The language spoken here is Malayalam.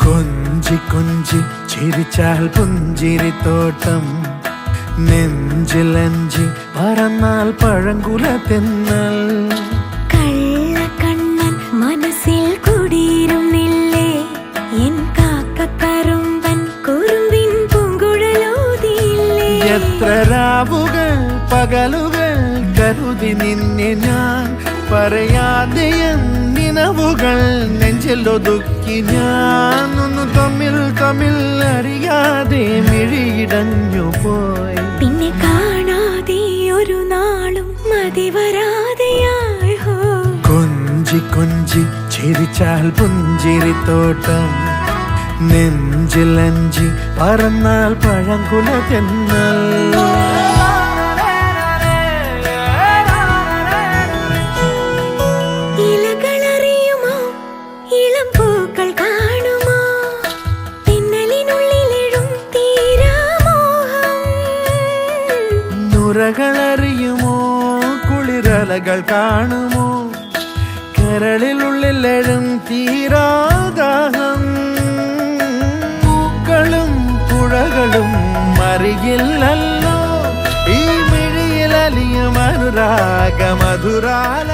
കൊഞ്ചി കൊഞ്ചി ചിരിച്ചാൽ പുഞ്ചിരിത്തോട്ടം നെഞ്ചിലഞ്ചി പറന്നാൽ പഴങ്കുല തെന്നൽ കള്ളക്കണ്ണൻ മനസ്സിൽ കുടിയിരുന്നില്ലേ എൻ കാക്കക്കറുമ്പൻ കുറുമ്പിൻ പൂങ്കുഴലോതിയില്ലേ എത്ര രാവുകൾ പകലുകൾ കരുതി നിന്നെ ഞാൻ പറയാതെ നിനവുകൾ നെഞ്ചിലൊതുക്കി ഞാൻ ഒന്ന് തമ്മിൽ തമ്മിൽ അറിയാതെ മിഴിയിടഞ്ഞു പോയി പിന്നെ കാണാതെ ഒരു നാളും മതി വരാതെയായി കൊഞ്ചി കൊഞ്ചി ചിരിച്ചാൽ പുഞ്ചിരിത്തോട്ടം നെഞ്ചിലഞ്ചി പറന്നാൽ പഴങ്കുല തെന്നൽ ഇലകളറിയുമോ ഇളം പൂക്കൾ കാണുമോ തെന്നലിനുള്ളിലിടും തീരാമോഹം നുരകളറിയുമോ കുളിരലകൾ കാണുമോ കരളിലുള്ളിലെഴും തീരാദാഹം പൂക്കളും പുഴകളും അറിയില്ലല്ലോ ഈ മിഴിയിലലിയും അനുരാഗ മധുരാല